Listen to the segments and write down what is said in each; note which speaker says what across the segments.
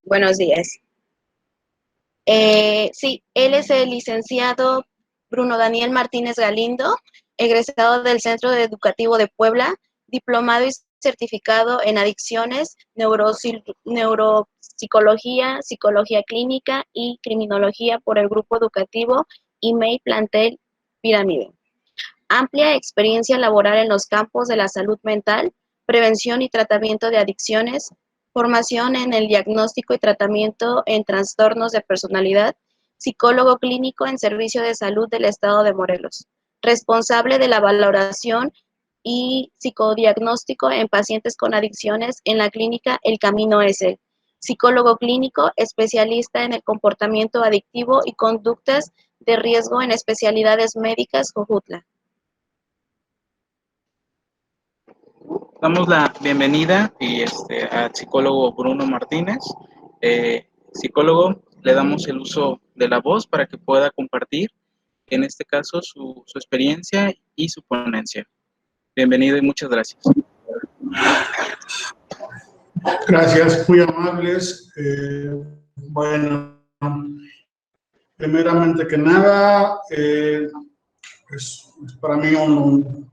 Speaker 1: Buenos días. Sí, él es el licenciado Bruno Daniel Martínez Galindo, egresado del Centro Educativo de Puebla, diplomado y certificado en adicciones, neuropsicología, psicología clínica y criminología por el grupo educativo IMEI Plantel Pirámide. Amplia experiencia laboral en los campos de la salud mental, prevención y tratamiento de adicciones, formación en el diagnóstico y tratamiento en trastornos de personalidad, psicólogo clínico en Servicio de Salud del Estado de Morelos, responsable de la valoración y psicodiagnóstico en pacientes con adicciones en la clínica El Camino S, psicólogo clínico, especialista en el comportamiento adictivo y conductas de riesgo en especialidades médicas Jojutla.
Speaker 2: Damos la bienvenida al psicólogo Bruno Martínez. Psicólogo, le damos el uso de la voz para que pueda compartir, en este caso, su experiencia y su ponencia. Bienvenido y muchas gracias.
Speaker 3: Gracias, muy amables. Bueno, primeramente que nada, es para mí un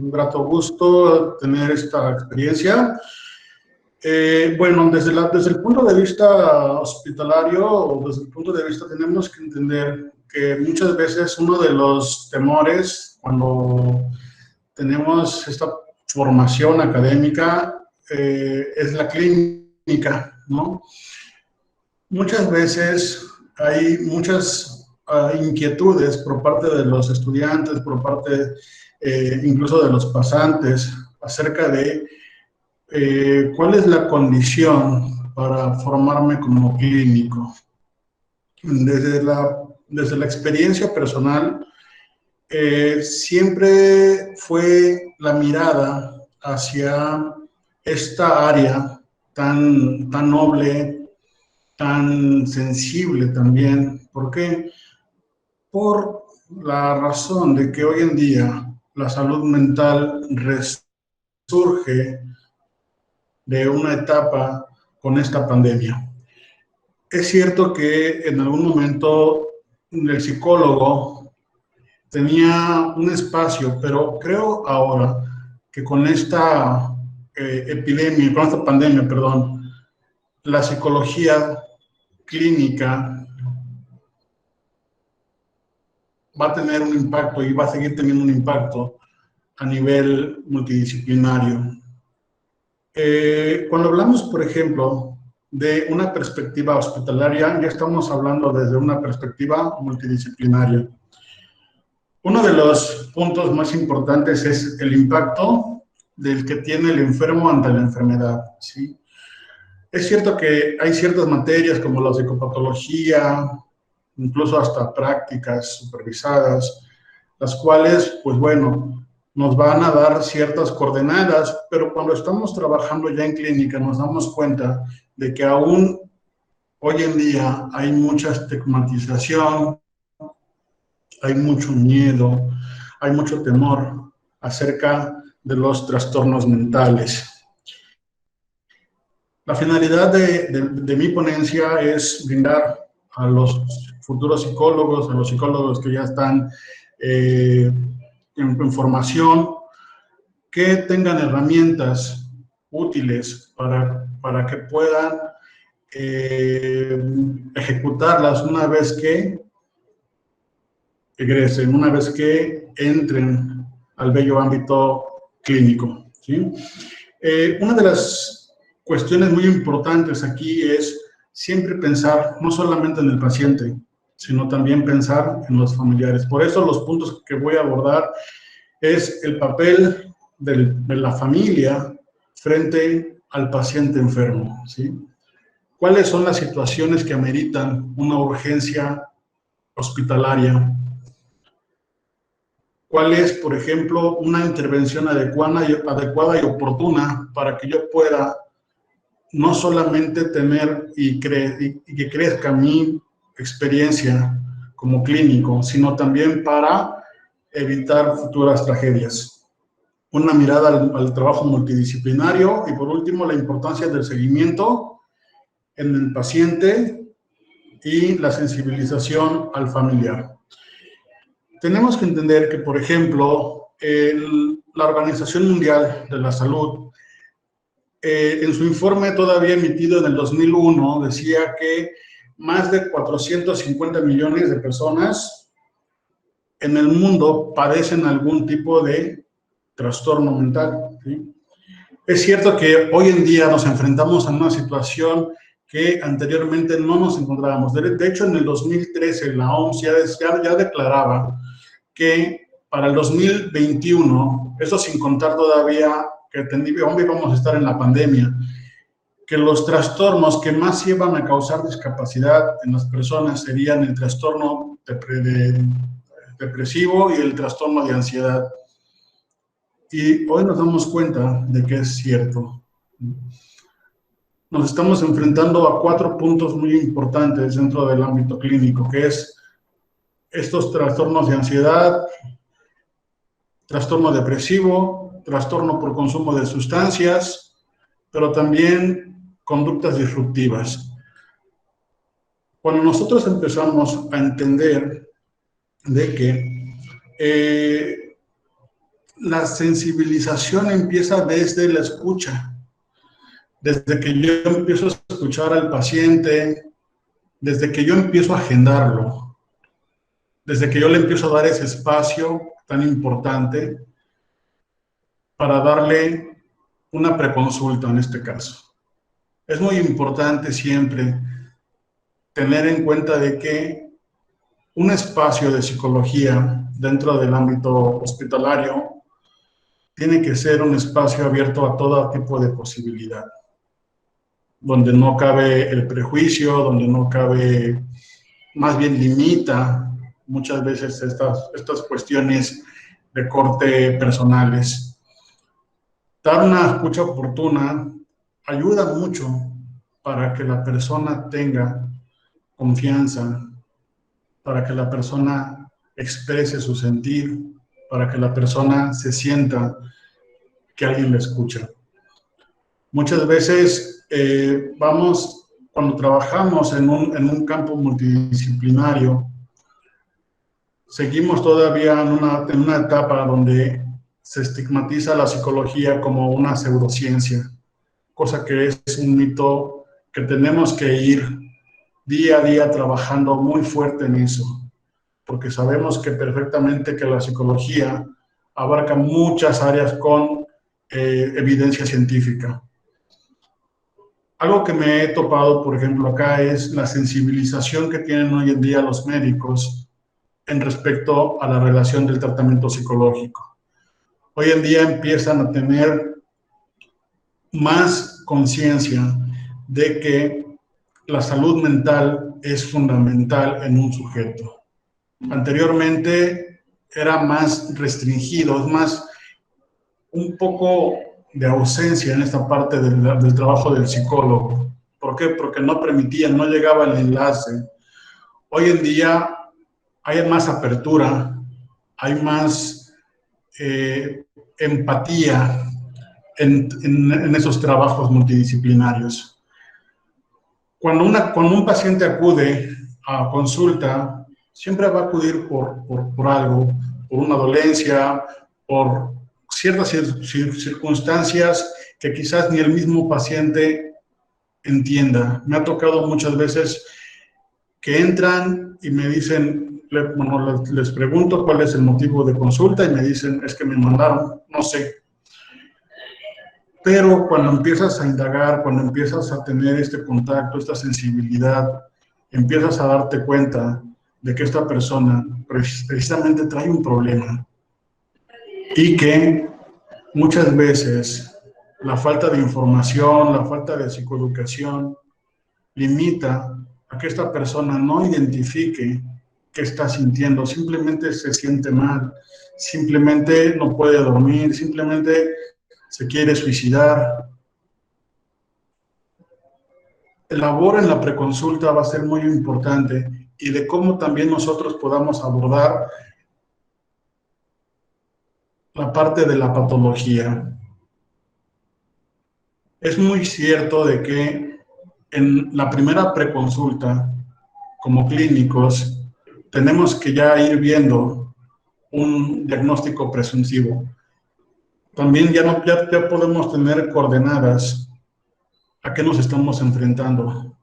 Speaker 3: grato gusto tener esta experiencia. Bueno, desde el punto de vista hospitalario, o desde el punto de vista, tenemos que entender que muchas veces uno de los temores cuando tenemos esta formación académica es la clínica, ¿no? Muchas veces hay muchas inquietudes por parte de los estudiantes, por parte incluso de los pasantes, acerca de cuál es la condición para formarme como clínico. Desde la experiencia personal, siempre fue la mirada hacia esta área tan noble, tan sensible también. ¿Por qué? Por la razón de que hoy en día la salud mental resurge de una etapa con esta pandemia. Es cierto que en algún momento el psicólogo tenía un espacio, pero creo ahora que con esta epidemia, con esta pandemia, perdón, la psicología clínica va a tener un impacto y va a seguir teniendo un impacto a nivel multidisciplinario. Cuando hablamos, por ejemplo, de una perspectiva hospitalaria, ya estamos hablando desde una perspectiva multidisciplinaria. Uno de los puntos más importantes es el impacto del que tiene el enfermo ante la enfermedad, ¿sí? Es cierto que hay ciertas materias como la psicopatología, incluso hasta prácticas supervisadas, las cuales, pues bueno, nos van a dar ciertas coordenadas, pero cuando estamos trabajando ya en clínica nos damos cuenta de que aún hoy en día hay mucha estigmatización, hay mucho miedo, hay mucho temor acerca de los trastornos mentales. La finalidad de mi ponencia es brindar a los futuros psicólogos, a los psicólogos que ya están en formación, que tengan herramientas útiles para que puedan ejecutarlas una vez que egresen, una vez que entren al bello ámbito clínico, ¿sí? Una de las cuestiones muy importantes aquí es siempre pensar no solamente en el paciente, sino también pensar en los familiares. Por eso los puntos que voy a abordar es el papel de la familia frente al paciente enfermo, ¿sí? ¿Cuáles son las situaciones que ameritan una urgencia hospitalaria? ¿Cuál es, por ejemplo, una intervención adecuada y oportuna para que yo pueda no solamente tener y que crezca mi experiencia como clínico, sino también para evitar futuras tragedias? Una mirada al trabajo multidisciplinario y, por último, la importancia del seguimiento en el paciente y la sensibilización al familiar. Tenemos que entender que, por ejemplo, la Organización Mundial de la Salud, en su informe todavía emitido en el 2001, decía que más de 450 millones de personas en el mundo padecen algún tipo de trastorno mental, ¿sí? Es cierto que hoy en día nos enfrentamos a una situación que anteriormente no nos encontrábamos. De hecho, en el 2013 la OMS ya declaraba que para el 2021, eso sin contar todavía que hoy vamos a estar en la pandemia, que los trastornos que más iban a causar discapacidad en las personas serían el trastorno depresivo y el trastorno de ansiedad. Y hoy nos damos cuenta de que es cierto. Nos estamos enfrentando a 4 puntos muy importantes dentro del ámbito clínico, que es estos trastornos de ansiedad, trastorno depresivo, trastorno por consumo de sustancias, pero también conductas disruptivas. Cuando nosotros empezamos a entender de que la sensibilización empieza desde la escucha, desde que yo empiezo a escuchar al paciente, desde que yo empiezo a agendarlo, desde que yo le empiezo a dar ese espacio tan importante para darle una preconsulta en este caso. Es muy importante siempre tener en cuenta de que un espacio de psicología dentro del ámbito hospitalario tiene que ser un espacio abierto a todo tipo de posibilidad, donde no cabe el prejuicio, donde no cabe, más bien limita muchas veces estas cuestiones de corte personales. Dar una escucha oportuna ayuda mucho para que la persona tenga confianza, para que la persona exprese su sentir, para que la persona se sienta que alguien la escucha. Muchas veces cuando trabajamos en un campo multidisciplinario, seguimos todavía en una etapa donde se estigmatiza la psicología como una pseudociencia, cosa que es un mito que tenemos que ir día a día trabajando muy fuerte en eso, porque sabemos que perfectamente que la psicología abarca muchas áreas con evidencia científica. Algo que me he topado, por ejemplo, acá es la sensibilización que tienen hoy en día los médicos en respecto a la relación del tratamiento psicológico. Hoy en día empiezan a tener más conciencia de que la salud mental es fundamental en un sujeto. Anteriormente era más restringido, es más un poco de ausencia en esta parte del trabajo del psicólogo. ¿Por qué? Porque no permitían, no llegaba el enlace. Hoy en día hay más apertura, hay más empatía en esos trabajos multidisciplinarios. Cuando un paciente acude a consulta, siempre va a acudir por algo, por una dolencia, por ciertas circunstancias que quizás ni el mismo paciente entienda. Me ha tocado muchas veces que entran y me dicen, les pregunto cuál es el motivo de consulta y me dicen, es que me mandaron, no sé. Pero cuando empiezas a indagar, cuando empiezas a tener este contacto, esta sensibilidad, empiezas a darte cuenta de que esta persona precisamente trae un problema y que muchas veces la falta de información, la falta de psicoeducación limita a que esta persona no identifique qué está sintiendo, simplemente se siente mal, simplemente no puede dormir, simplemente se quiere suicidar. El labor en la preconsulta va a ser muy importante y de cómo también nosotros podamos abordar la parte de la patología. Es muy cierto de que en la primera preconsulta, como clínicos, tenemos que ya ir viendo un diagnóstico presuntivo. También ya podemos tener coordenadas a qué nos estamos enfrentando.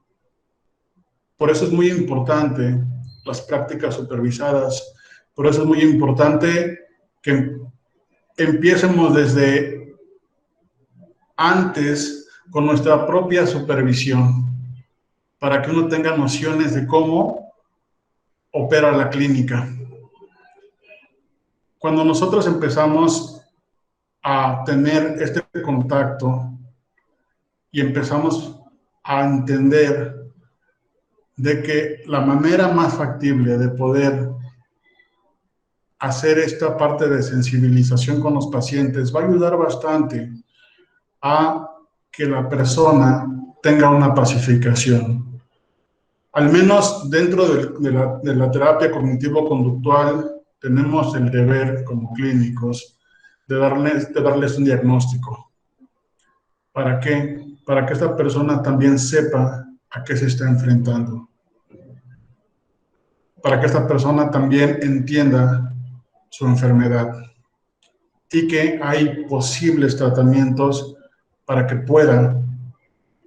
Speaker 3: Por eso es muy importante las prácticas supervisadas, por eso es muy importante que empiecemos desde antes con nuestra propia supervisión, para que uno tenga nociones de cómo opera la clínica. Cuando nosotros empezamos a tener este contacto y empezamos a entender de que la manera más factible de poder hacer esta parte de sensibilización con los pacientes va a ayudar bastante a que la persona tenga una pacificación. Al menos dentro de la terapia cognitivo-conductual tenemos el deber como clínicos de darles un diagnóstico. ¿Para qué? Para que esta persona también sepa a qué se está enfrentando. Para que esta persona también entienda su enfermedad y que hay posibles tratamientos para que pueda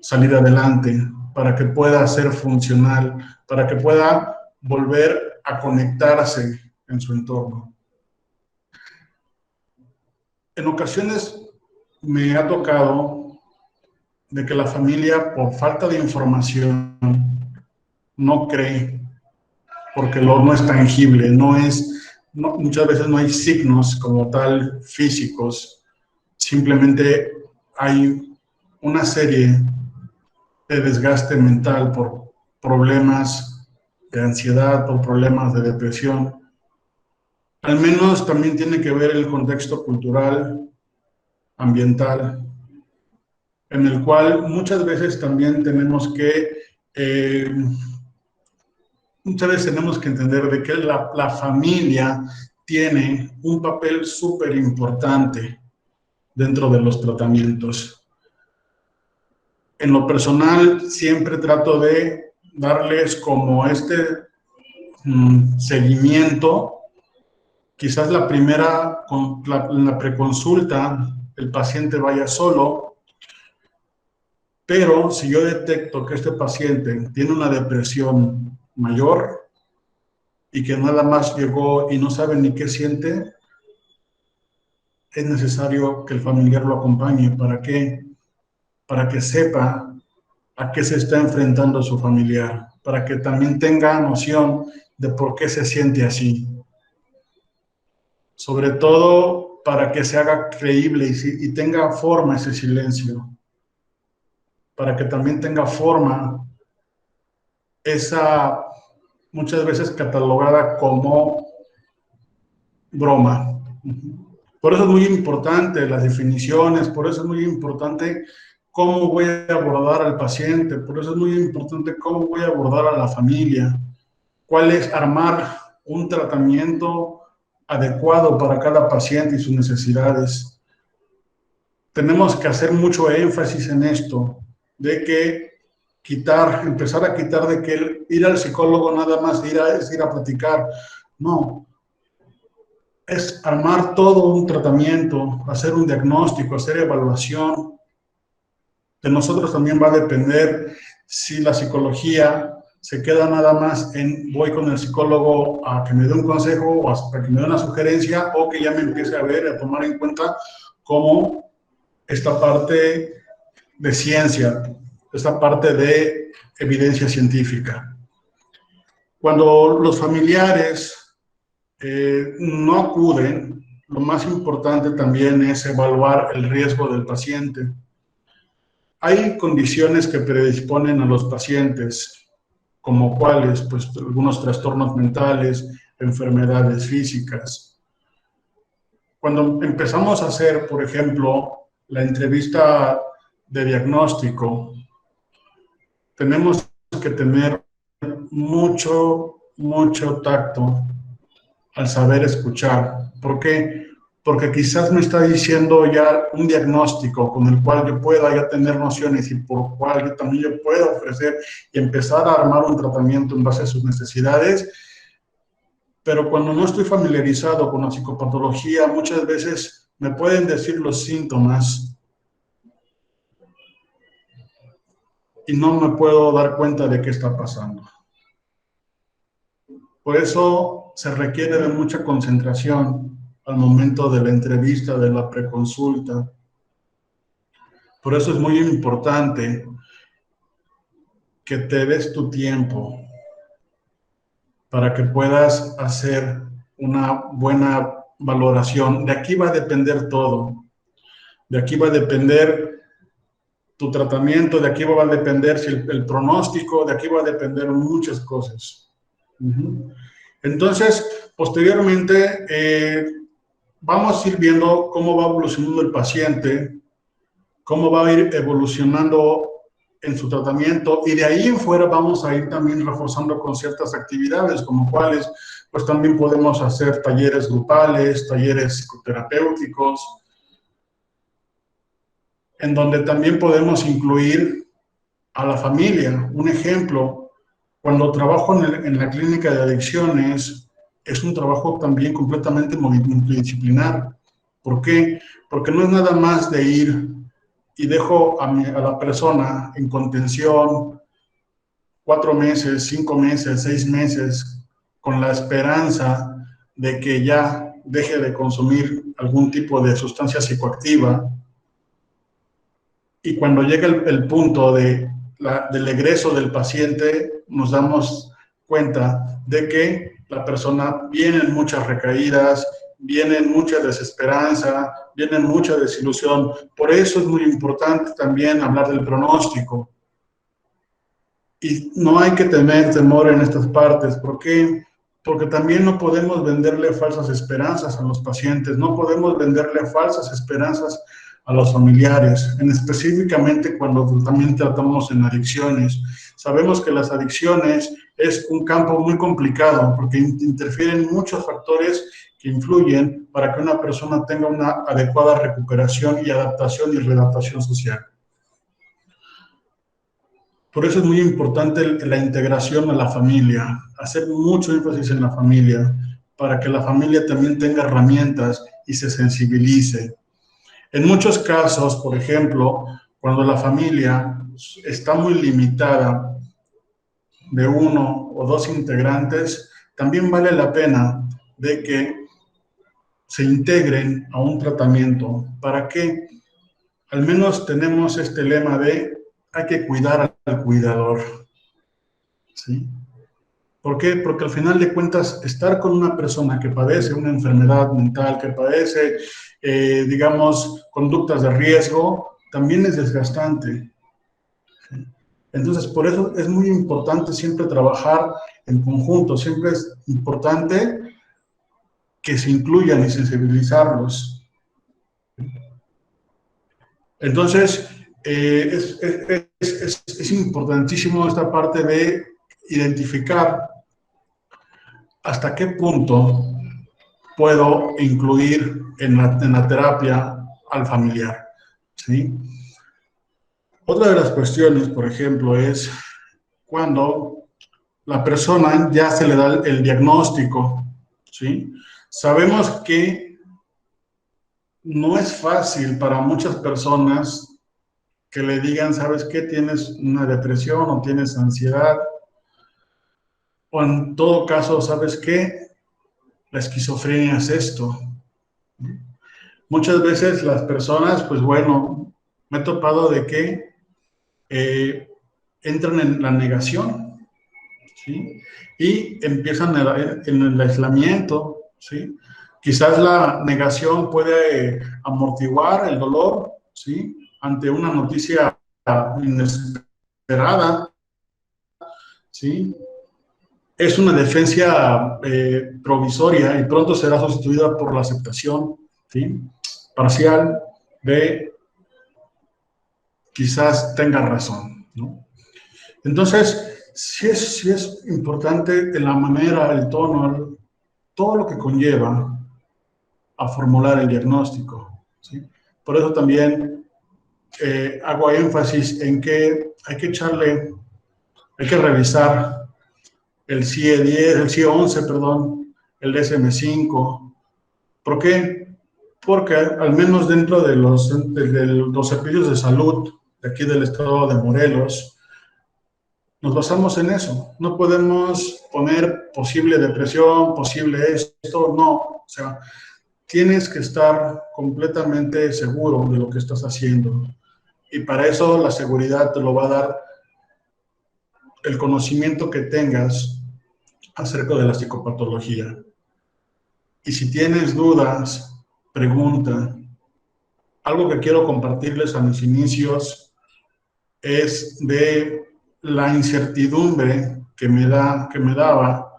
Speaker 3: salir adelante, para que pueda ser funcional, para que pueda volver a conectarse en su entorno. En ocasiones me ha tocado de que la familia, por falta de información, no cree, porque no es tangible, muchas veces no hay signos como tal físicos, simplemente hay una serie de desgaste mental por problemas de ansiedad, por problemas de depresión. Al menos también tiene que ver el contexto cultural, ambiental, en el cual muchas veces también tenemos que entender de que la familia tiene un papel súper importante dentro de los tratamientos. En lo personal, siempre trato de darles como seguimiento. Quizás en la preconsulta, el paciente vaya solo, pero si yo detecto que este paciente tiene una depresión mayor y que nada más llegó y no sabe ni qué siente, es necesario que el familiar lo acompañe. ¿Para qué? Para que sepa a qué se está enfrentando su familiar, para que también tenga noción de por qué se siente así. Sobre todo para que se haga creíble y tenga forma ese silencio, para que también tenga forma esa muchas veces catalogada como broma. Por eso es muy importante las definiciones, por eso es muy importante cómo voy a abordar al paciente, por eso es muy importante cómo voy a abordar a la familia, cuál es armar un tratamiento adecuado para cada paciente y sus necesidades. Tenemos que hacer mucho énfasis en esto, de que empezar a quitar de que ir al psicólogo nada más es ir a platicar. No, es armar todo un tratamiento, hacer un diagnóstico, hacer evaluación. De nosotros también va a depender si la psicología se queda nada más en voy con el psicólogo a que me dé un consejo o a que me dé una sugerencia, o que ya me empiece a ver, a tomar en cuenta como esta parte de ciencia, esta parte de evidencia científica. Cuando los familiares no acuden, lo más importante también es evaluar el riesgo del paciente. Hay condiciones que predisponen a los pacientes, como cuáles, pues algunos trastornos mentales, enfermedades físicas. Cuando empezamos a hacer, por ejemplo, la entrevista de diagnóstico, tenemos que tener mucho tacto al saber escuchar. ¿Por qué? porque quizás me está diciendo ya un diagnóstico con el cual yo pueda ya tener nociones y por el cual yo también yo pueda ofrecer y empezar a armar un tratamiento en base a sus necesidades. Pero cuando no estoy familiarizado con la psicopatología, muchas veces me pueden decir los síntomas y no me puedo dar cuenta de qué está pasando. Por eso se requiere de mucha concentración al momento de la entrevista, de la preconsulta. Por eso es muy importante que te des tu tiempo para que puedas hacer una buena valoración. De aquí va a depender todo. De aquí va a depender tu tratamiento, de aquí va a depender si el pronóstico, de aquí va a depender muchas cosas. Entonces, posteriormente, vamos a ir viendo cómo va evolucionando el paciente, cómo va a ir evolucionando en su tratamiento, y de ahí en fuera vamos a ir también reforzando con ciertas actividades, como cuáles, pues también podemos hacer talleres grupales, talleres psicoterapéuticos, en donde también podemos incluir a la familia. Un ejemplo, cuando trabajo en la clínica de adicciones, es un trabajo también completamente multidisciplinar. ¿Por qué? Porque no es nada más de ir y dejo a la persona en contención 4 meses, 5 meses, 6 meses, con la esperanza de que ya deje de consumir algún tipo de sustancia psicoactiva. Y cuando llega el punto del egreso del paciente, nos damos cuenta de que la persona viene en muchas recaídas, viene en mucha desesperanza, viene en mucha desilusión. Por eso es muy importante también hablar del pronóstico. Y no hay que tener temor en estas partes. ¿Por qué? Porque también no podemos venderle falsas esperanzas a los pacientes, no podemos venderle falsas esperanzas a los familiares, específicamente cuando también tratamos en adicciones. Sabemos que las adicciones es un campo muy complicado porque interfieren muchos factores que influyen para que una persona tenga una adecuada recuperación y adaptación y readaptación social. Por eso es muy importante la integración a la familia, hacer mucho énfasis en la familia, para que la familia también tenga herramientas y se sensibilice. En muchos casos, por ejemplo, cuando la familia está muy limitada de 1 o 2 integrantes, también vale la pena de que se integren a un tratamiento. ¿Para qué? Al menos tenemos este lema de hay que cuidar al cuidador. ¿Sí? ¿Por qué? Porque al final de cuentas, estar con una persona que padece una enfermedad mental, que padece, digamos, conductas de riesgo, también es desgastante. ¿Sí? Entonces, por eso es muy importante siempre trabajar en conjunto, siempre es importante que se incluyan y sensibilizarlos. Entonces, es importantísimo esta parte de identificar hasta qué punto puedo incluir en la terapia al familiar, ¿sí? Otra de las cuestiones, por ejemplo, es cuando la persona ya se le da el diagnóstico, ¿sí? Sabemos que no es fácil para muchas personas que le digan, ¿sabes qué? Tienes una depresión o tienes ansiedad, o en todo caso, ¿sabes qué? La esquizofrenia es esto. Muchas veces las personas, pues bueno, me he topado de que entran en la negación, ¿sí? Y empiezan en el aislamiento, ¿sí? Quizás la negación puede amortiguar el dolor, ¿sí? Ante una noticia inesperada, ¿sí? Es una defensa provisoria y pronto será sustituida por la aceptación, ¿sí? Parcial de quizás tenga razón, ¿no? Entonces, sí es importante en la manera, el tono, todo lo que conlleva a formular el diagnóstico, ¿sí? Por eso también hago énfasis en que hay que revisar el CIE 10, el CIE 11, perdón, el DSM-5. ¿Por qué? Porque al menos dentro de los servicios de salud de aquí del estado de Morelos, nos basamos en eso. No podemos poner posible depresión, posible esto, no. O sea, tienes que estar completamente seguro de lo que estás haciendo. Y para eso la seguridad te lo va a dar el conocimiento que tengas acerca de la psicopatología. Y si tienes dudas, pregunta. Algo que quiero compartirles a mis inicios es de la incertidumbre que me daba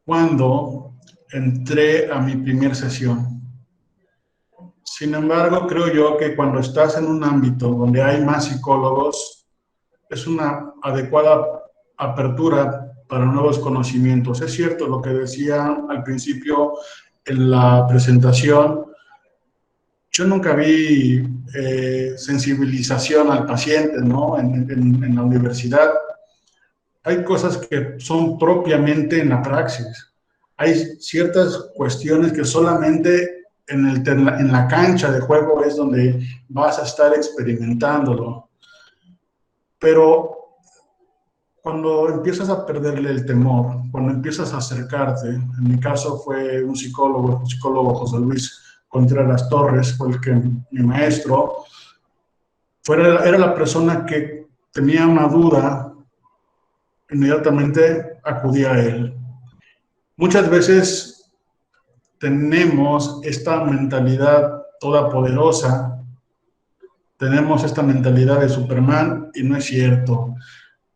Speaker 3: cuando entré a mi primer sesión. Sin embargo, creo yo que cuando estás en un ámbito donde hay más psicólogos, es una adecuada apertura para nuevos conocimientos. Es cierto lo que decía al principio en la presentación. Yo nunca vi sensibilización al paciente, ¿no? En la universidad. Hay cosas que son propiamente en la praxis. Hay ciertas cuestiones que solamente en la cancha de juego es donde vas a estar experimentándolo. Pero cuando empiezas a perderle el temor, cuando empiezas a acercarte, en mi caso fue un psicólogo José Luis Contreras Torres, fue mi maestro, era la persona que tenía una duda, inmediatamente acudía a él. Muchas veces tenemos esta mentalidad todopoderosa, tenemos esta mentalidad de Superman y no es cierto.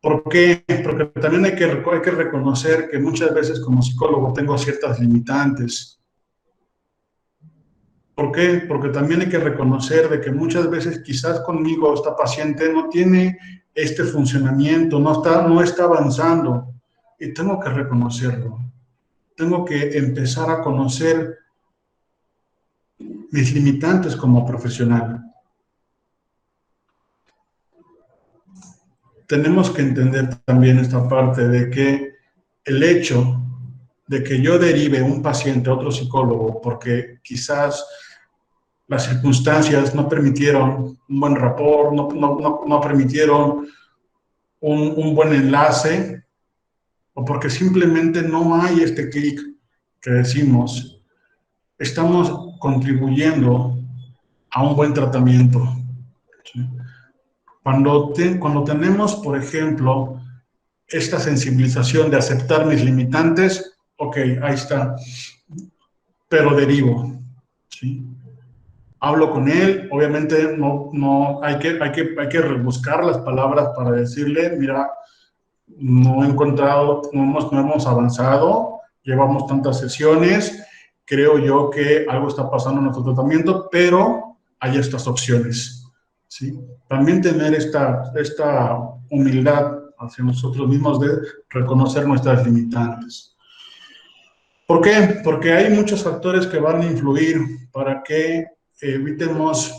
Speaker 3: ¿Por qué? Porque también hay que reconocer que muchas veces como psicólogo tengo ciertas limitantes. ¿Por qué? Porque también hay que reconocer de que muchas veces quizás conmigo esta paciente no tiene este funcionamiento, no está avanzando y tengo que reconocerlo. Tengo que empezar a conocer mis limitantes como profesional. Tenemos que entender también esta parte de que el hecho de que yo derive un paciente a otro psicólogo porque quizás las circunstancias no permitieron un buen rapport, no permitieron un buen enlace, o porque simplemente no hay este clic que decimos, estamos contribuyendo a un buen tratamiento. ¿Sí? Cuando tenemos, por ejemplo, esta sensibilización de aceptar mis limitantes, ok, ahí está, pero derivo, ¿sí? Hablo con él, obviamente hay que rebuscar las palabras para decirle, mira, no hemos avanzado, llevamos tantas sesiones, creo yo que algo está pasando en nuestro tratamiento, pero hay estas opciones, ¿sí? También tener esta humildad hacia nosotros mismos de reconocer nuestras limitantes. ¿Por qué? Porque hay muchos factores que van a influir para que evitemos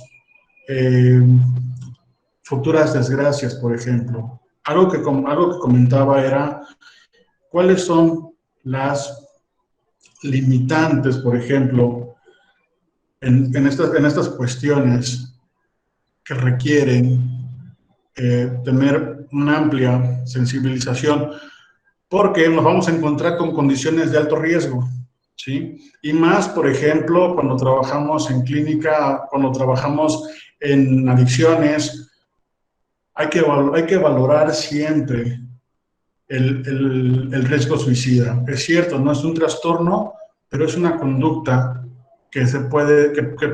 Speaker 3: futuras desgracias, por ejemplo. Algo que comentaba era cuáles son las limitantes, por ejemplo, en estas cuestiones que requieren tener una amplia sensibilización, porque nos vamos a encontrar con condiciones de alto riesgo, ¿sí? Y más, por ejemplo, cuando trabajamos en clínica, cuando trabajamos en adicciones, hay que valorar siempre el riesgo suicida. Es cierto, no es un trastorno, pero es una conducta que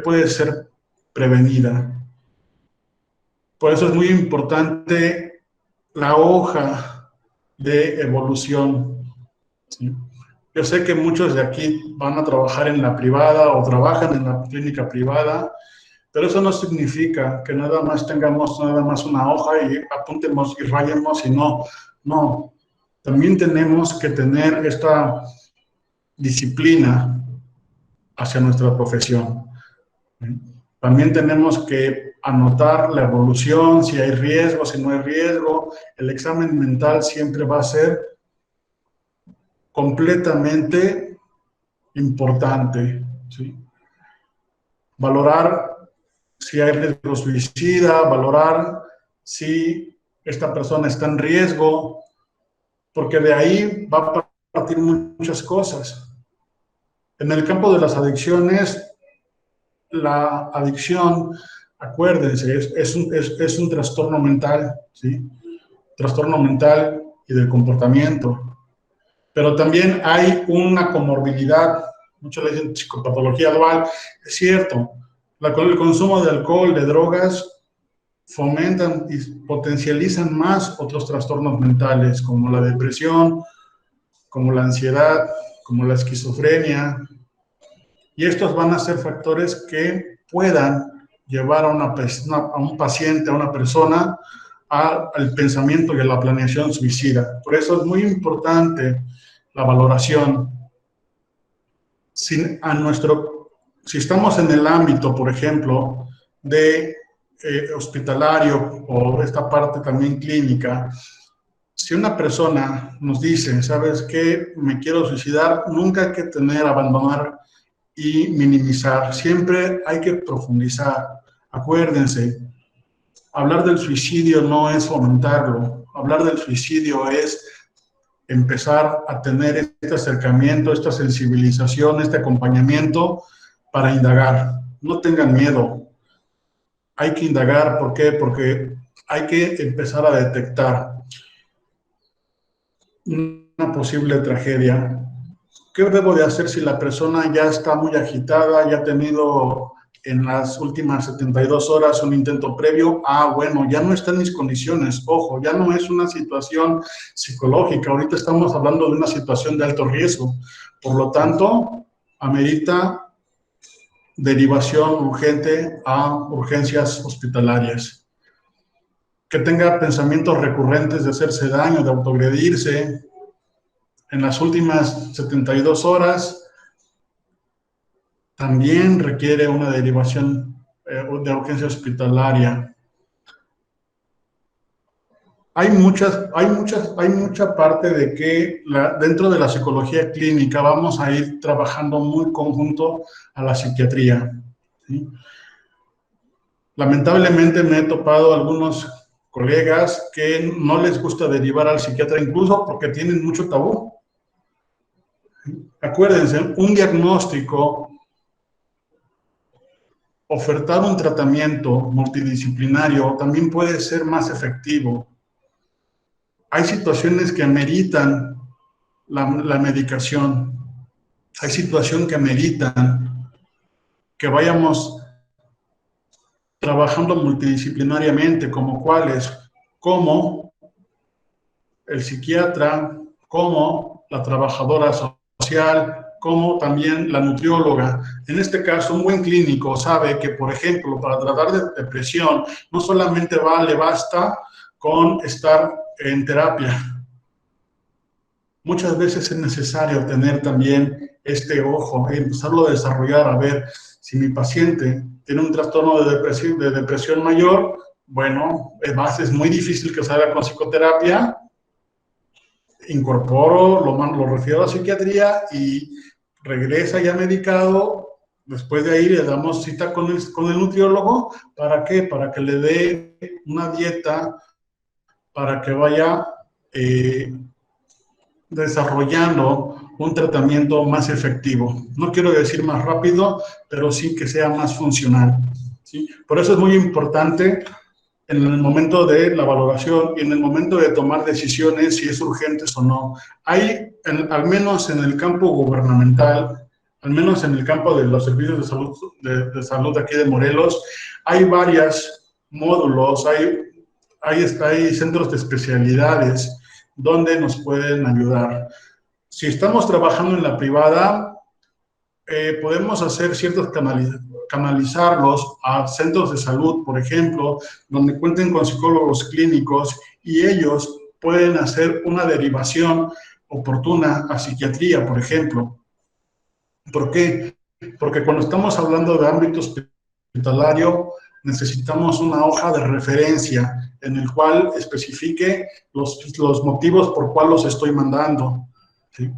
Speaker 3: puede ser prevenida. Por eso es muy importante la hoja de evolución, ¿sí? Yo sé que muchos de aquí van a trabajar en la privada o trabajan en la clínica privada, pero eso no significa que nada más tengamos una hoja y apuntemos y rayemos y no. También tenemos que tener esta disciplina hacia nuestra profesión. También tenemos que anotar la evolución, si hay riesgo, si no hay riesgo. El examen mental siempre va a ser completamente importante, ¿sí? Valorar si hay riesgo suicida, valorar si esta persona está en riesgo, porque de ahí va a partir muchas cosas. En el campo de las adicciones, la adicción, acuérdense, es un trastorno mental, ¿sí? Trastorno mental y del comportamiento. Pero también hay una comorbilidad, muchos le dicen psicopatología dual, es cierto, el consumo de alcohol, de drogas, fomentan y potencializan más otros trastornos mentales, como la depresión, como la ansiedad, como la esquizofrenia, y estos van a ser factores que puedan llevar a un paciente, a una persona, al pensamiento y a la planeación suicida. Por eso es muy importante la valoración. Si estamos en el ámbito, por ejemplo, de hospitalario o esta parte también clínica, si una persona nos dice, ¿sabes qué? Me quiero suicidar, nunca hay que abandonar y minimizar. Siempre hay que profundizar. Acuérdense, hablar del suicidio no es fomentarlo. Hablar del suicidio es empezar a tener este acercamiento, esta sensibilización, este acompañamiento para indagar. No tengan miedo. Hay que indagar. ¿Por qué? Porque hay que empezar a detectar una posible tragedia. ¿Qué debo de hacer si la persona ya está muy agitada, ya ha tenido en las últimas 72 horas un intento previo? Bueno, ya no está en mis condiciones. Ojo, ya no es una situación psicológica. Ahorita estamos hablando de una situación de alto riesgo. Por lo tanto, amerita derivación urgente a urgencias hospitalarias. Que tenga pensamientos recurrentes de hacerse daño, de autoagredirse. En las últimas 72 horas también requiere una derivación de urgencia hospitalaria. Hay mucha parte de que dentro de la psicología clínica vamos a ir trabajando muy conjunto a la psiquiatría, ¿sí? Lamentablemente me he topado algunos colegas que no les gusta derivar al psiquiatra, incluso porque tienen mucho tabú. Acuérdense, un diagnóstico, ofertar un tratamiento multidisciplinario también puede ser más efectivo. Hay situaciones que ameritan la medicación. Hay situaciones que ameritan que vayamos trabajando multidisciplinariamente, como cuáles, como el psiquiatra, como la trabajadora social, como también la nutrióloga. En este caso, un buen clínico sabe que, por ejemplo, para tratar de depresión, no solamente le basta con estar en terapia. Muchas veces es necesario tener también este ojo y empezarlo a desarrollar, a ver si mi paciente tiene un trastorno de depresión mayor. Bueno, es muy difícil que salga con psicoterapia. Incorporo, lo refiero a la psiquiatría y regresa ya medicado. Después de ahí le damos cita con el nutriólogo. ¿Para qué? Para que le dé una dieta, para que vaya desarrollando un tratamiento más efectivo. No quiero decir más rápido, pero sí que sea más funcional, ¿sí? Por eso es muy importante en el momento de la valoración y en el momento de tomar decisiones si es urgentes o no. Hay, al menos en el campo gubernamental, al menos en el campo de los servicios de salud aquí de Morelos, hay varios módulos, hay centros de especialidades donde nos pueden ayudar. Si estamos trabajando en la privada, podemos hacer ciertos canalizarlos a centros de salud, por ejemplo, donde cuenten con psicólogos clínicos y ellos pueden hacer una derivación oportuna a psiquiatría, por ejemplo. ¿Por qué? Porque cuando estamos hablando de ámbito hospitalario, necesitamos una hoja de referencia en el cual especifique los motivos por cuál los estoy mandando, ¿sí?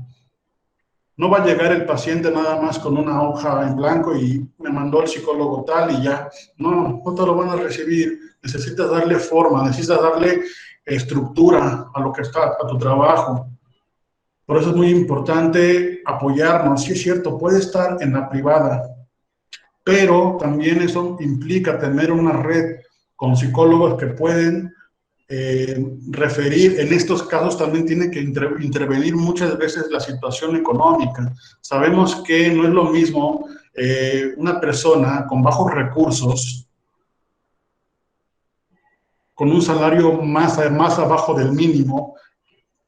Speaker 3: No va a llegar el paciente nada más con una hoja en blanco y me mandó el psicólogo tal y ya. No, no te lo van a recibir. Necesitas darle forma, necesitas darle estructura a lo que está, a tu trabajo. Por eso es muy importante apoyarnos. Sí es cierto, puede estar en la privada, pero también eso implica tener una red con psicólogos que pueden referir. En estos casos también tiene que intervenir muchas veces la situación económica. Sabemos que no es lo mismo una persona con bajos recursos, con un salario más abajo del mínimo,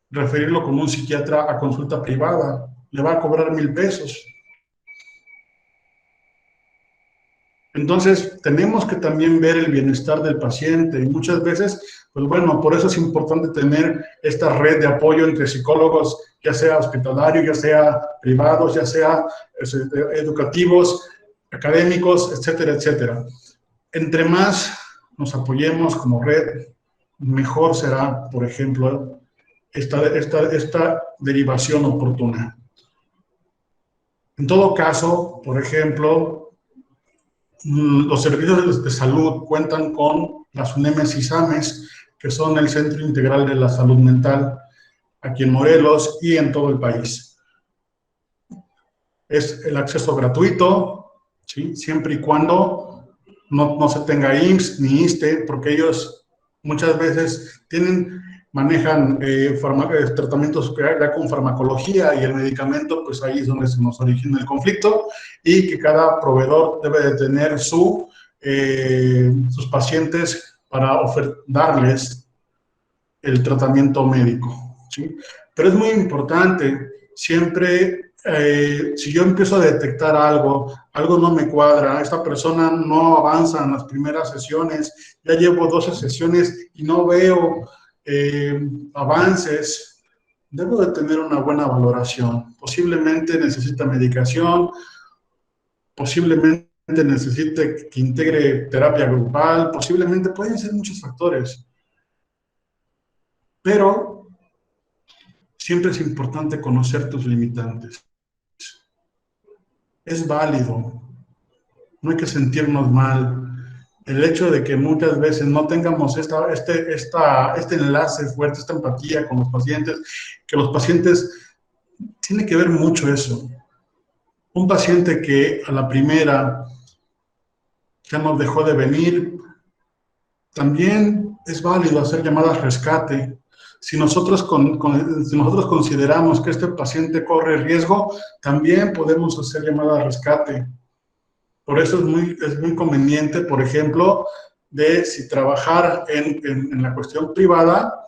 Speaker 3: referirlo con un psiquiatra a consulta privada. Le va a cobrar 1,000 pesos. Entonces, tenemos que también ver el bienestar del paciente y muchas veces, pues bueno, por eso es importante tener esta red de apoyo entre psicólogos, ya sea hospitalarios, ya sea privados, ya sea educativos, académicos, etcétera, etcétera. Entre más nos apoyemos como red, mejor será, por ejemplo, esta derivación oportuna. En todo caso, por ejemplo, los servicios de salud cuentan con las UNEMES y SAMES, que son el Centro Integral de la Salud Mental, aquí en Morelos y en todo el país. Es el acceso gratuito, ¿sí? Siempre y cuando no se tenga IMSS ni ISSSTE, porque ellos muchas veces manejan tratamientos ya con farmacología y el medicamento, pues ahí es donde se nos origina el conflicto, y que cada proveedor debe de tener sus pacientes para darles el tratamiento médico, ¿sí? Pero es muy importante, siempre, si yo empiezo a detectar algo no me cuadra, esta persona no avanza en las primeras sesiones, ya llevo 12 sesiones y no veo avances, debo de tener una buena valoración. Posiblemente necesita medicación, posiblemente necesite que integre terapia grupal, posiblemente pueden ser muchos factores. Pero siempre es importante conocer tus limitantes. Es válido, no hay que sentirnos mal. El hecho de que muchas veces no tengamos este enlace fuerte, esta empatía con los pacientes, que los pacientes, tiene que ver mucho eso. Un paciente que a la primera ya nos dejó de venir, también es válido hacer llamadas rescate. Si nosotros consideramos que este paciente corre riesgo, también podemos hacer llamadas rescate. Por eso es muy conveniente, por ejemplo, si trabajar en la cuestión privada,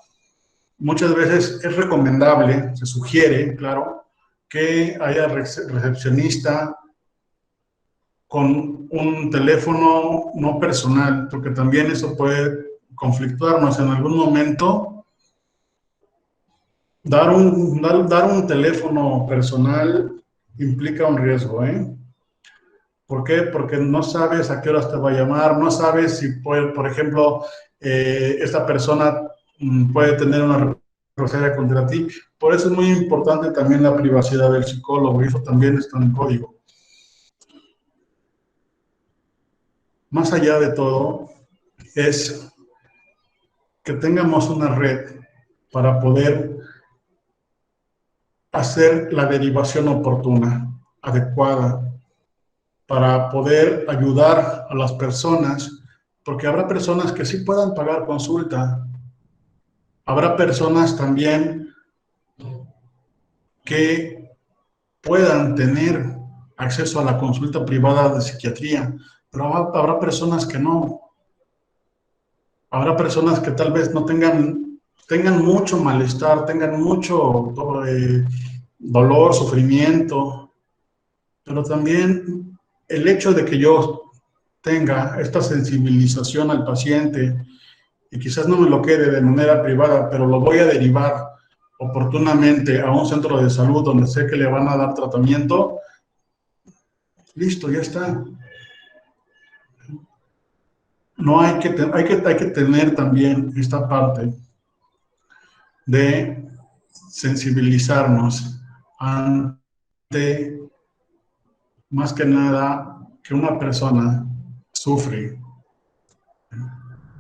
Speaker 3: muchas veces es recomendable, se sugiere, claro, que haya recepcionista con un teléfono no personal, porque también eso puede conflictuarnos en algún momento. Dar un teléfono personal implica un riesgo, ¿eh? ¿Por qué? Porque no sabes a qué horas te va a llamar, no sabes si puede, por ejemplo, esta persona puede tener una represalia contra ti. Por eso es muy importante también la privacidad del psicólogo, y eso también está en el código. Más allá de todo, es que tengamos una red para poder hacer la derivación oportuna, adecuada, para poder ayudar a las personas, porque habrá personas que sí puedan pagar consulta, habrá personas también que puedan tener acceso a la consulta privada de psiquiatría, pero habrá personas que no. Habrá personas que tal vez no tengan mucho malestar, tengan mucho dolor, sufrimiento, pero también el hecho de que yo tenga esta sensibilización al paciente y quizás no me lo quede de manera privada, pero lo voy a derivar oportunamente a un centro de salud donde sé que le van a dar tratamiento, Listo, ya está. No hay que tener también esta parte de sensibilizarnos ante, más que nada, que una persona sufre.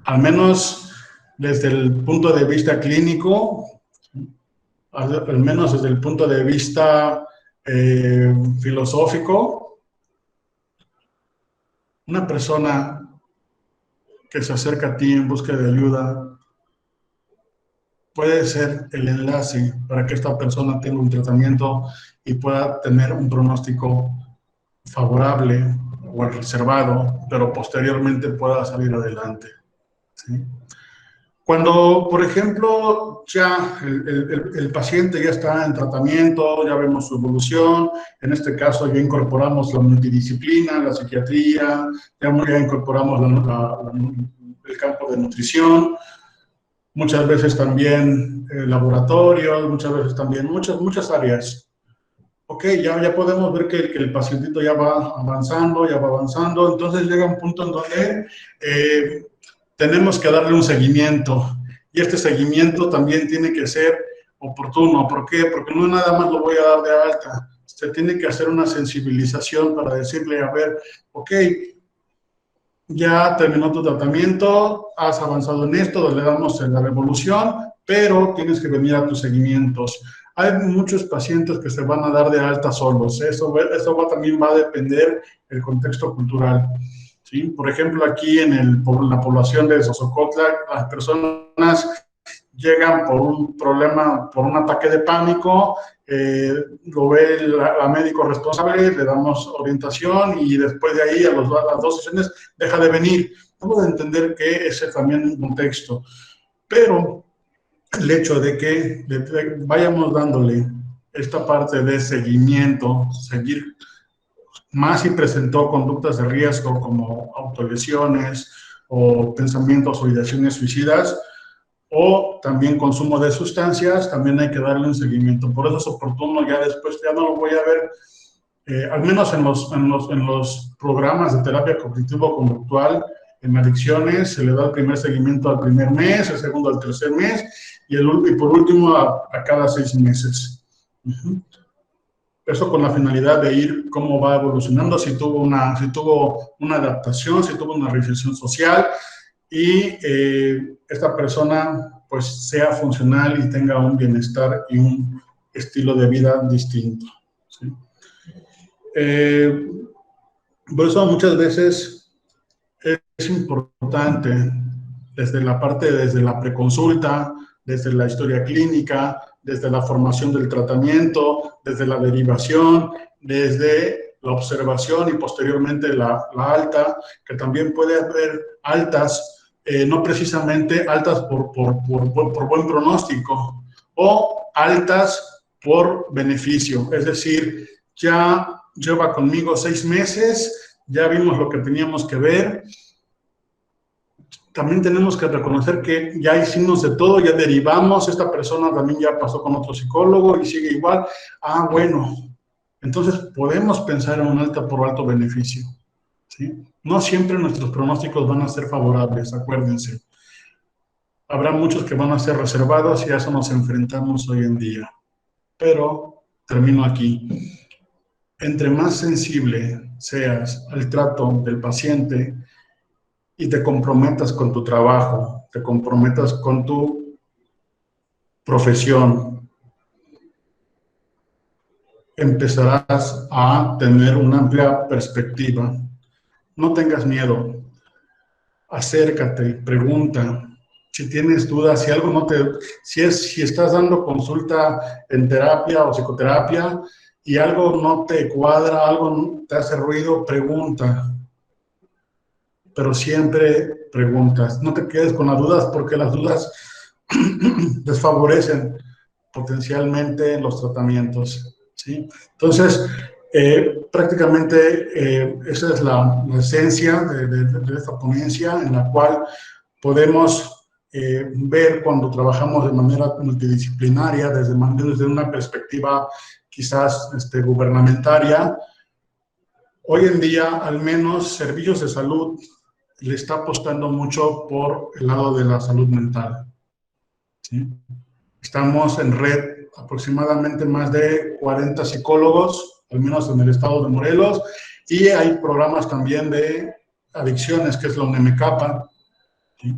Speaker 3: Al menos desde el punto de vista clínico, al menos desde el punto de vista filosófico, una persona que se acerca a ti en busca de ayuda puede ser el enlace para que esta persona tenga un tratamiento y pueda tener un pronóstico favorable o reservado, pero posteriormente pueda salir adelante, ¿sí? Cuando, por ejemplo, ya el paciente ya está en tratamiento, ya vemos su evolución, en este caso ya incorporamos la multidisciplina, la psiquiatría, ya incorporamos el campo de nutrición, muchas veces también laboratorios, muchas veces también muchas áreas. Ok, ya podemos ver que el pacientito ya va avanzando, entonces llega un punto en donde tenemos que darle un seguimiento, y este seguimiento también tiene que ser oportuno. ¿Por qué? Porque no nada más lo voy a dar de alta, se tiene que hacer una sensibilización para decirle, a ver, ok, ya terminó tu tratamiento, has avanzado en esto, le damos la revolución, pero tienes que venir a tus seguimientos. Hay muchos pacientes que se van a dar de alta solos, eso también va a depender del contexto cultural, ¿sí? Por ejemplo, aquí en la población de Sosocotla, las personas llegan por un problema, por un ataque de pánico, lo ve la médico responsable, le damos orientación y después de ahí, a las 2 sesiones, deja de venir. Debo de entender que ese también es un contexto, pero el hecho de que vayamos dándole esta parte de seguimiento, seguir más si presentó conductas de riesgo como autolesiones o pensamientos o ideaciones suicidas, o también consumo de sustancias, también hay que darle un seguimiento. Por eso es oportuno, ya después ya no lo voy a ver, al menos en los programas de terapia cognitivo-conductual, en adicciones, se le da el primer seguimiento al primer mes, el segundo al tercer mes, y por último a cada 6 meses. Eso con la finalidad de ir cómo va evolucionando, si tuvo una adaptación, si tuvo una reinserción social, y esta persona pues sea funcional y tenga un bienestar y un estilo de vida distinto, ¿sí? Por eso muchas veces es importante desde la preconsulta, desde la historia clínica, desde la formación del tratamiento, desde la derivación, desde la observación y posteriormente la alta, que también puede haber altas, no precisamente altas por buen pronóstico, o altas por beneficio, es decir, ya lleva conmigo 6 meses, ya vimos lo que teníamos que ver. También tenemos que reconocer que ya hicimos de todo, ya derivamos, esta persona también ya pasó con otro psicólogo y sigue igual. Ah, bueno, entonces podemos pensar en un alta por alto beneficio, ¿sí? No siempre nuestros pronósticos van a ser favorables, acuérdense. Habrá muchos que van a ser reservados y a eso nos enfrentamos hoy en día. Pero termino aquí. Entre más sensible seas al trato del paciente y te comprometas con tu trabajo, te comprometas con tu profesión, empezarás a tener una amplia perspectiva. No tengas miedo. Acércate, pregunta. Si tienes dudas, si algo si estás dando consulta en terapia o psicoterapia y algo no te cuadra, algo te hace ruido, pregunta. Pero siempre preguntas. No te quedes con las dudas porque las dudas desfavorecen potencialmente los tratamientos, ¿sí? Entonces, prácticamente esa es la esencia de esta ponencia, en la cual podemos ver cuando trabajamos de manera multidisciplinaria, desde una perspectiva quizás gubernamentaria, hoy en día, al menos, servicios de salud le está apostando mucho por el lado de la salud mental, ¿sí? Estamos en red aproximadamente más de 40 psicólogos, al menos en el estado de Morelos, y hay programas también de adicciones, que es la UNEMECAPA, ¿sí?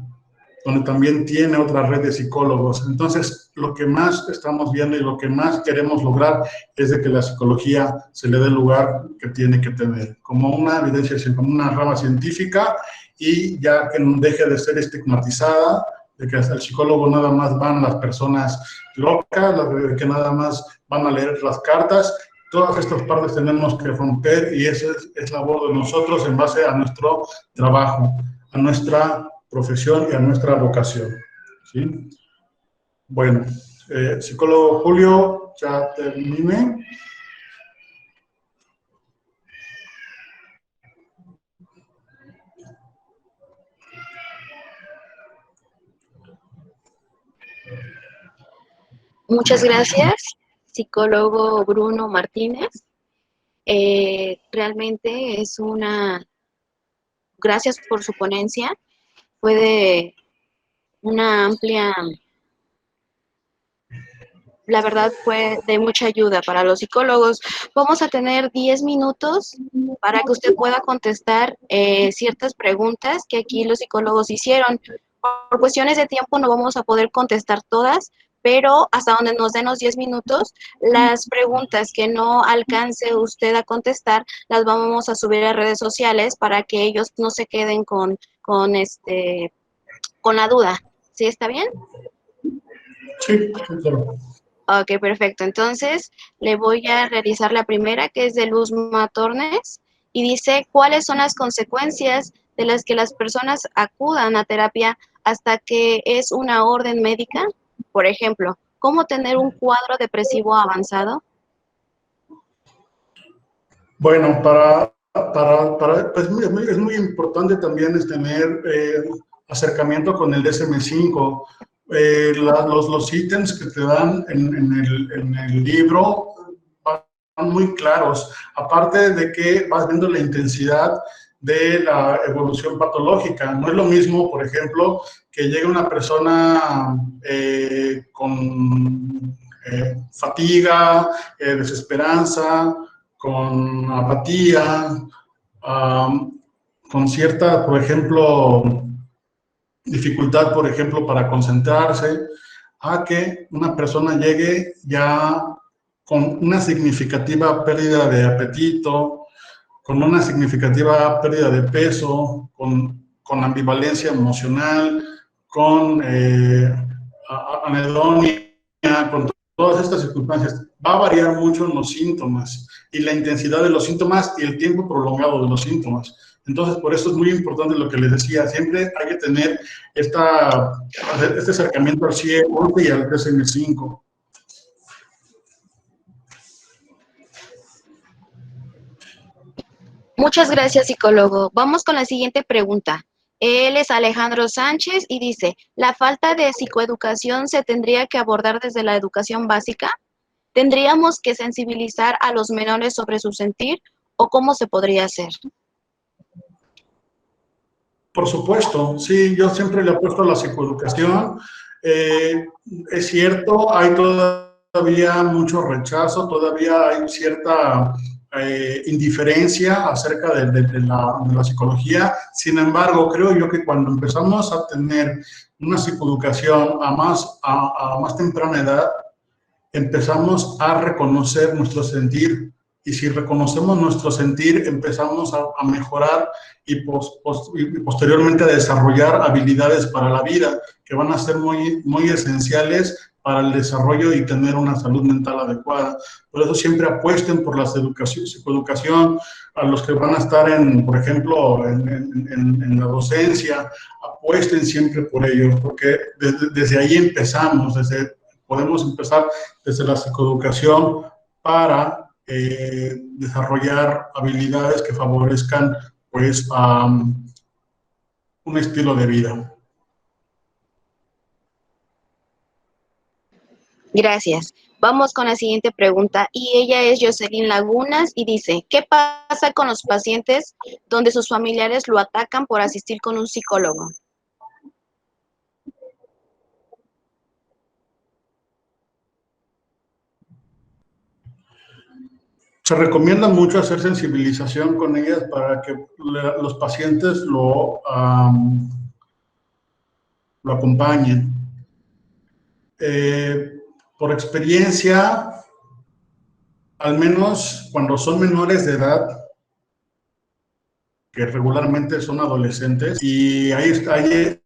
Speaker 3: Donde también tiene otra red de psicólogos. Entonces, lo que más estamos viendo y lo que más queremos lograr es de que la psicología se le dé el lugar que tiene que tener, como una evidencia, como una rama científica, y ya que no deje de ser estigmatizada, de que hasta el psicólogo nada más van las personas locas, de que nada más van a leer las cartas. Todas estas partes tenemos que romper, y eso es labor de nosotros en base a nuestro trabajo, a nuestra profesión y a nuestra vocación, ¿sí? Bueno, psicólogo Julio, ya terminé.
Speaker 1: Muchas gracias, psicólogo Bruno Martínez. Realmente es gracias por su ponencia, fue de una amplia, la verdad fue de mucha ayuda para los psicólogos. Vamos a tener 10 minutos para que usted pueda contestar ciertas preguntas que aquí los psicólogos hicieron. Por cuestiones de tiempo no vamos a poder contestar todas, pero hasta donde nos den los 10 minutos, las preguntas que no alcance usted a contestar, las vamos a subir a redes sociales para que ellos no se queden con la duda. ¿Sí está bien?
Speaker 3: Sí, claro.
Speaker 1: Ok, perfecto. Entonces, le voy a realizar la primera, que es de Luz Matornes, y dice, ¿cuáles son las consecuencias de las que las personas acudan a terapia hasta que es una orden médica? Por ejemplo, ¿cómo tener un cuadro depresivo avanzado?
Speaker 3: Bueno, pues es muy importante también tener acercamiento con el DSM-5. Los ítems que te dan en el libro van muy claros, aparte de que vas viendo la intensidad de la evolución patológica. No es lo mismo, por ejemplo, que llegue una persona con fatiga, desesperanza, con apatía, con cierta, por ejemplo, dificultad, por ejemplo, para concentrarse, a que una persona llegue ya con una significativa pérdida de apetito, con una significativa pérdida de peso, con ambivalencia emocional, con anedonia, con todas estas circunstancias. Va a variar mucho en los síntomas y la intensidad de los síntomas y el tiempo prolongado de los síntomas. Entonces, por eso es muy importante lo que les decía, siempre hay que tener este acercamiento al CIE-11 y al DSM-5.
Speaker 1: Muchas gracias, psicólogo. Vamos con la siguiente pregunta. Él es Alejandro Sánchez y dice, ¿la falta de psicoeducación se tendría que abordar desde la educación básica? ¿Tendríamos que sensibilizar a los menores sobre su sentir o cómo se podría hacer?
Speaker 3: Por supuesto, sí, yo siempre le apuesto a la psicoeducación. Es cierto, hay todavía mucho rechazo, todavía hay cierta indiferencia acerca de la psicología. Sin embargo, creo yo que cuando empezamos a tener una psicoeducación a más temprana edad, empezamos a reconocer nuestro sentir, y si reconocemos nuestro sentir, empezamos a mejorar y posteriormente a desarrollar habilidades para la vida que van a ser muy esenciales para el desarrollo y tener una salud mental adecuada. Por eso siempre apuesten por la psicoeducación, a los que van a estar por ejemplo, en la docencia, apuesten siempre por ello, porque desde ahí empezamos, podemos empezar desde la psicoeducación para desarrollar habilidades que favorezcan pues un estilo de vida.
Speaker 1: Gracias. Vamos con la siguiente pregunta y ella es Jocelyn Lagunas y dice, ¿qué pasa con los pacientes donde sus familiares lo atacan por asistir con un psicólogo?
Speaker 3: Se recomienda mucho hacer sensibilización con ellas para que los pacientes lo acompañen. Por experiencia, al menos cuando son menores de edad, que regularmente son adolescentes, y hay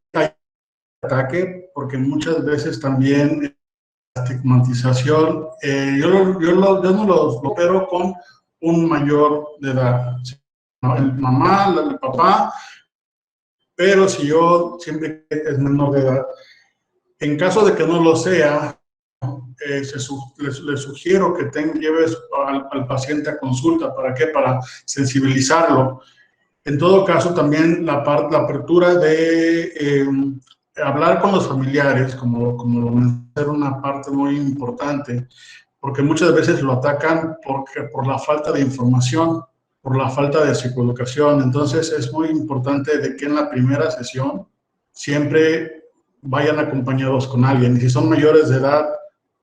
Speaker 3: ataque, porque muchas veces también la estigmatización, yo no los opero con un mayor de edad, ¿no? El mamá, el papá, pero si yo siempre es menor de edad. En caso de que no lo sea, les sugiero que lleves al paciente a consulta. ¿Para qué? Para sensibilizarlo. En todo caso, también la apertura de hablar con los familiares, como lo mencioné, es una parte muy importante, porque muchas veces lo atacan por la falta de información, por la falta de psicoeducación. Entonces, es muy importante de que en la primera sesión siempre vayan acompañados con alguien. Y si son mayores de edad,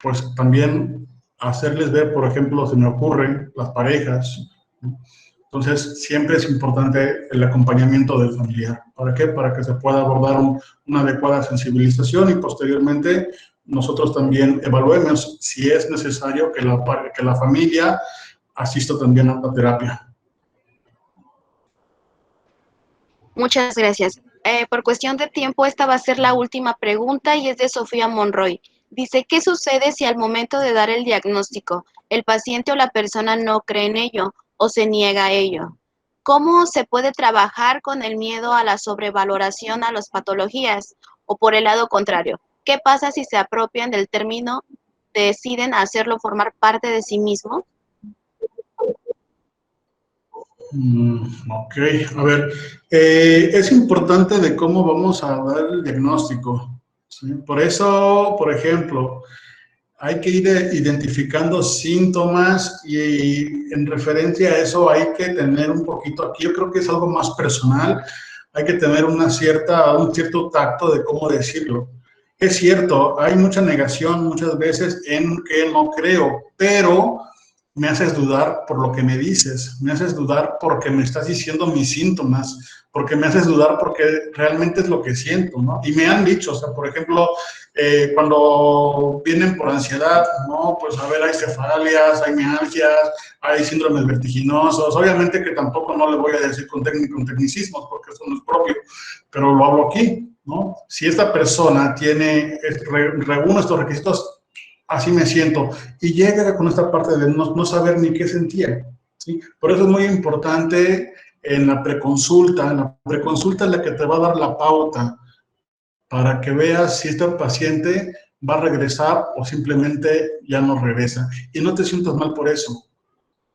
Speaker 3: pues también hacerles ver, por ejemplo, se me ocurren las parejas, ¿no? Entonces, siempre es importante el acompañamiento del familiar. ¿Para qué? Para que se pueda abordar una adecuada sensibilización y posteriormente nosotros también evaluemos si es necesario que la familia asista también a la terapia.
Speaker 1: Muchas gracias. Por cuestión de tiempo, esta va a ser la última pregunta y es de Sofía Monroy. Dice, ¿qué sucede si al momento de dar el diagnóstico el paciente o la persona no cree en ello o se niega a ello? ¿Cómo se puede trabajar con el miedo a la sobrevaloración a las patologías? O por el lado contrario, ¿qué pasa si se apropian del término, deciden hacerlo formar parte de sí mismo?
Speaker 3: Ok, a ver, es importante de cómo vamos a dar el diagnóstico, ¿sí? Por eso, por ejemplo, hay que ir identificando síntomas y en referencia a eso hay que tener un poquito, aquí yo creo que es algo más personal, hay que tener un cierto tacto de cómo decirlo. Es cierto, hay mucha negación muchas veces en que no creo, pero me haces dudar por lo que me dices, me haces dudar porque me estás diciendo mis síntomas, porque me haces dudar porque realmente es lo que siento, ¿no? Y me han dicho, o sea, por ejemplo, cuando vienen por ansiedad, ¿no? Pues a ver, hay cefalias, hay mialgias, hay síndromes vertiginosos, obviamente que tampoco no le voy a decir con tecnicismos porque eso no es propio, pero lo hablo aquí, ¿no? Si esta persona reúne estos requisitos, así me siento, y llega con esta parte de no saber ni qué sentía, ¿sí? Por eso es muy importante en la preconsulta es la que te va a dar la pauta para que veas si este paciente va a regresar o simplemente ya no regresa. Y no te sientas mal por eso,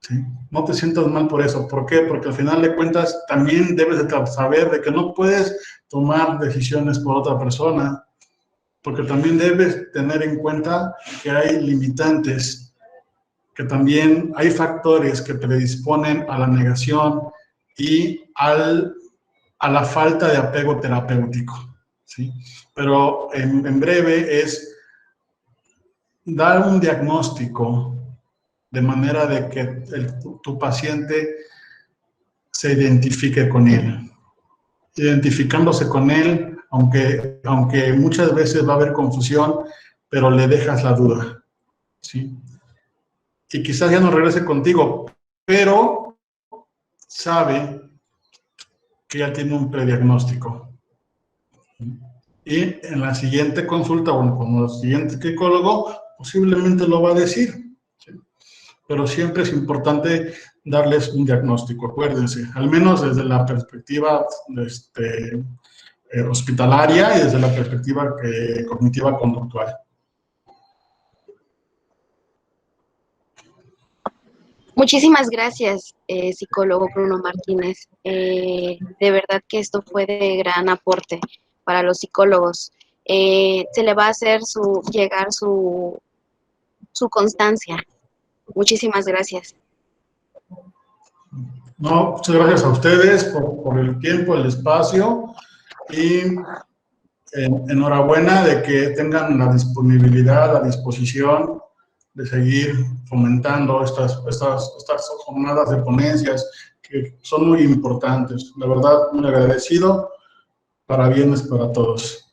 Speaker 3: ¿sí? No te sientas mal por eso. ¿Por qué? Porque al final de cuentas también debes de saber de que no puedes tomar decisiones por otra persona, porque también debes tener en cuenta que hay limitantes, que también hay factores que predisponen a la negación y a la falta de apego terapéutico, ¿sí? Pero en breve es dar un diagnóstico de manera de que tu paciente se identifique con él. Identificándose con él, aunque muchas veces va a haber confusión, pero le dejas la duda, ¿sí? Y quizás ya no regrese contigo, pero sabe que ya tiene un prediagnóstico. Y en la siguiente consulta o con el siguiente psicólogo posiblemente lo va a decir, ¿sí? Pero siempre es importante darles un diagnóstico, acuérdense, al menos desde la perspectiva hospitalaria y desde la perspectiva cognitiva conductual.
Speaker 1: Muchísimas gracias, psicólogo Bruno Martínez. De verdad que esto fue de gran aporte para los psicólogos. Se le va a hacer llegar su su constancia. Muchísimas gracias.
Speaker 3: No, muchas gracias a ustedes por el tiempo, el espacio y enhorabuena de que tengan la disponibilidad, la disposición de seguir fomentando estas jornadas de ponencias que son muy importantes. La verdad, muy agradecido. Parabienes para todos.